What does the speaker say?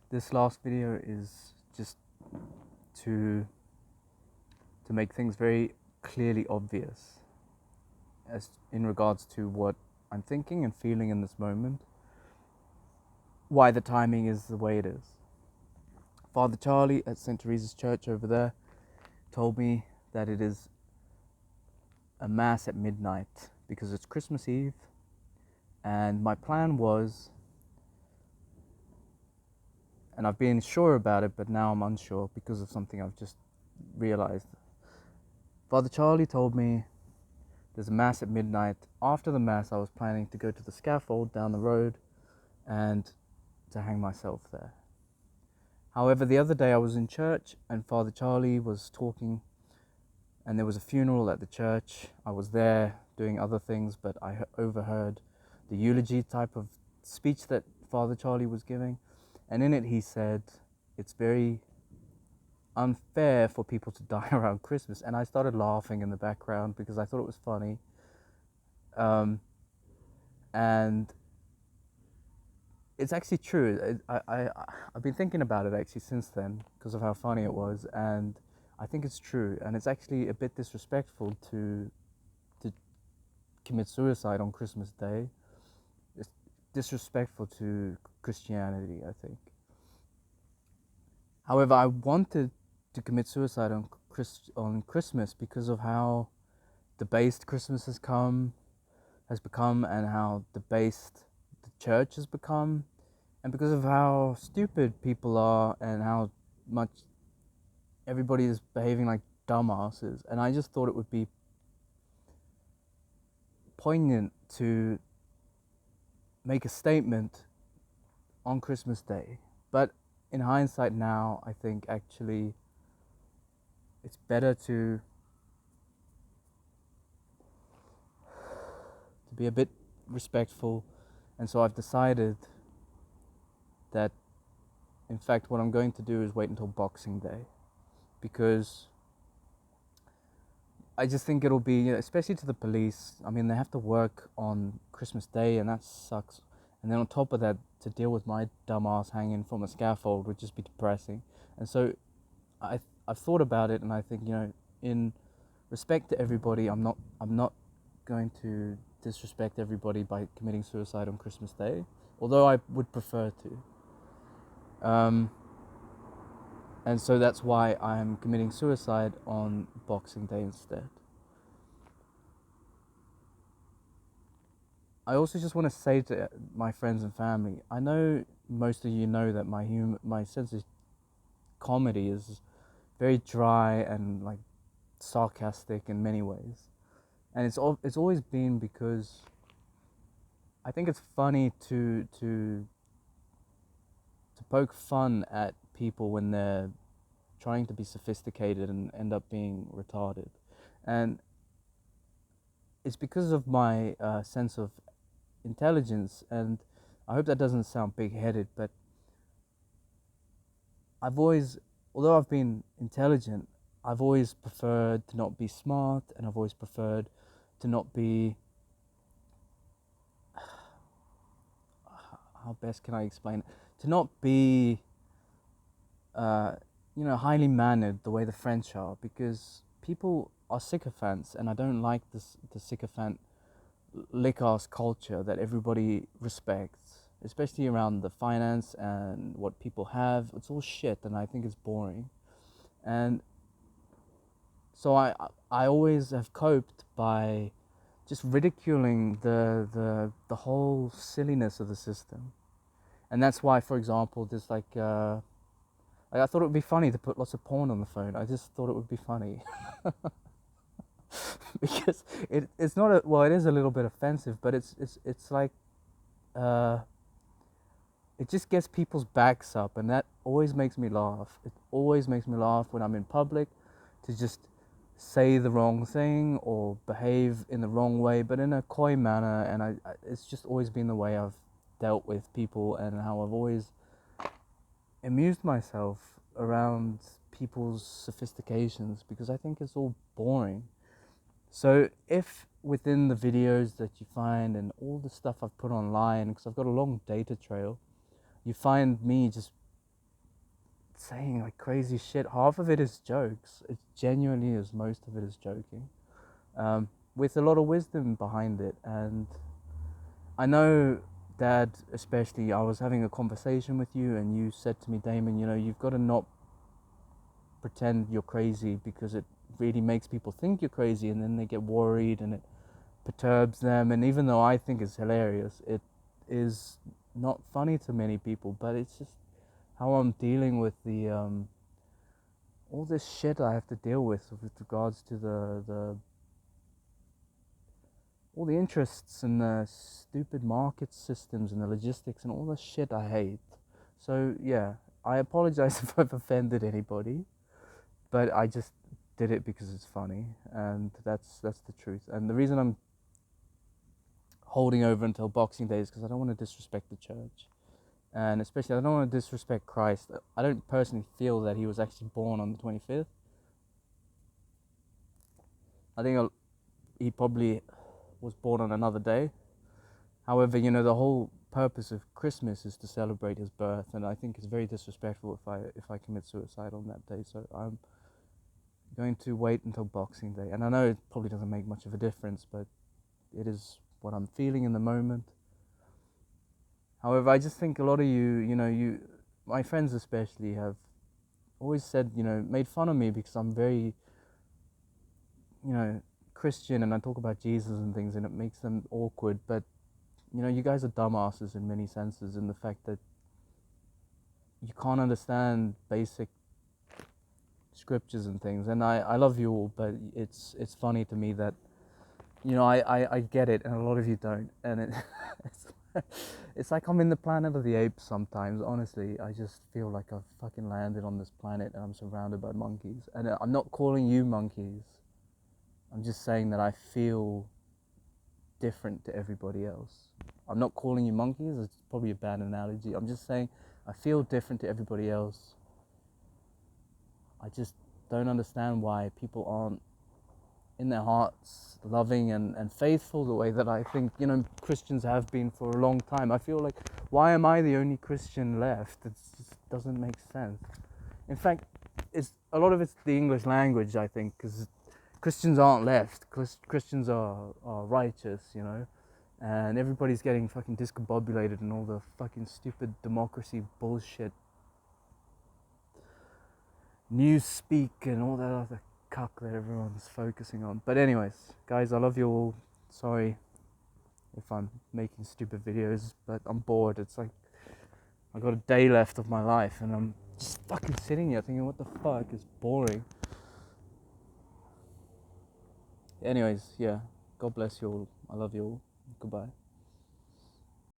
This last video is just to make things very clearly obvious as in regards to what I'm thinking and feeling in this moment, why the timing is the way it is. Father Charlie at St. Teresa's Church over there told me that it is a mass at midnight because it's Christmas Eve, and my plan was, and I've been sure about it, but now I'm unsure because of something I've just realized. Father Charlie told me there's a mass at midnight. After the mass, I was planning to go to the scaffold down the road and to hang myself there. However, the other day I was in church and Father Charlie was talking, and there was a funeral at the church. I was there doing other things, but I overheard the eulogy type of speech that Father Charlie was giving, and in it he said it's very unfair for people to die around Christmas, and I started laughing in the background because I thought it was funny. And it's actually true. I've been thinking about it actually since then because of how funny it was, and I think it's true, and it's actually a bit disrespectful to commit suicide on Christmas Day. It's disrespectful to Christianity, I think. However, I wanted to commit suicide on Christmas because of how debased Christmas has become, and how debased the church has become, and because of how stupid people are and how much everybody is behaving like dumbasses. And I just thought it would be poignant to make a statement on Christmas Day. But in hindsight now, I think actually it's better to be a bit respectful, and so I've decided that in fact what I'm going to do is wait until Boxing Day, because I just think it'll be, especially to the police, I mean, they have to work on Christmas Day and that sucks, and then on top of that, to deal with my dumb ass hanging from a scaffold would just be depressing. And so I've thought about it, and I think, in respect to everybody, I'm not going to disrespect everybody by committing suicide on Christmas Day, although I would prefer to. And so that's why I'm committing suicide on Boxing Day instead. I also just want to say to my friends and family, I know most of you know that my sense of comedy is very dry and like sarcastic in many ways, and it's always been because I think it's funny to poke fun at people when they're trying to be sophisticated and end up being retarded, and it's because of my sense of intelligence. And I hope that doesn't sound big-headed, but although I've been intelligent, I've always preferred to not be smart, and I've always preferred to not be, how best can I explain it? To not be, highly mannered the way the French are, because people are sycophants, and I don't like the sycophant lick-ass culture that everybody respects, especially around the finance and what people have. It's all shit, and I think it's boring. And so I always have coped by just ridiculing the whole silliness of the system. And that's why, for example, there's I thought it would be funny to put lots of porn on the phone. I just thought it would be funny. Because it's not it is a little bit offensive, but it's like it just gets people's backs up, and that always makes me laugh. It always makes me laugh when I'm in public to just say the wrong thing or behave in the wrong way, but in a coy manner. And it's just always been the way I've dealt with people, and how I've always amused myself around people's sophistications, because I think it's all boring. So if within the videos that you find and all the stuff I've put online, because I've got a long data trail, you find me just saying like crazy shit. Half of it is jokes. It genuinely is. Most of it is joking, with a lot of wisdom behind it. And I know, Dad, especially, I was having a conversation with you, and you said to me, Damon, you know, you've got to not pretend you're crazy, because it really makes people think you're crazy, and then they get worried, and it perturbs them. And even though I think it's hilarious, it is not funny to many people. But it's just how I'm dealing with the all this shit I have to deal with regards to the all the interests and the stupid market systems and the logistics and all the shit I hate. So yeah, I apologize if I've offended anybody, but I just did it because it's funny, and that's the truth. And the reason I'm holding over until Boxing Day is because I don't want to disrespect the church, and especially I don't want to disrespect Christ. I don't personally feel that he was actually born on the 25th. I think he probably was born on another day. However, you know, the whole purpose of Christmas is to celebrate his birth, and I think it's very disrespectful if I commit suicide on that day. So I'm going to wait until Boxing Day, and I know it probably doesn't make much of a difference, but it is what I'm feeling in the moment. However, I just think a lot of you, my friends especially, have always said, made fun of me because I'm very, Christian, and I talk about Jesus and things, and it makes them awkward. But you guys are dumbasses in many senses, in the fact that you can't understand basic scriptures and things. And I love you all, but it's funny to me that I get it, and a lot of you don't. And it's like I'm in the Planet of the Apes sometimes. Honestly, I just feel like I've fucking landed on this planet and I'm surrounded by monkeys. And I'm not calling you monkeys. I'm just saying that I feel different to everybody else. I'm not calling you monkeys. It's probably a bad analogy. I'm just saying I feel different to everybody else. I just don't understand why people aren't in their hearts loving and faithful the way that I think Christians have been for a long time. I feel like, why am I the only Christian left? It just doesn't make sense. In fact, a lot of it's the English language, I think, because Christians aren't left. Christians are righteous, and everybody's getting fucking discombobulated and all the fucking stupid democracy bullshit, news speak and all that other cuck that everyone's focusing on. But anyways, guys, I love you all. Sorry if I'm making stupid videos, but I'm bored. It's like I got a day left of my life, and I'm just fucking sitting here thinking, what the fuck, is boring. Anyways, yeah, God bless you all. I love you all. Goodbye.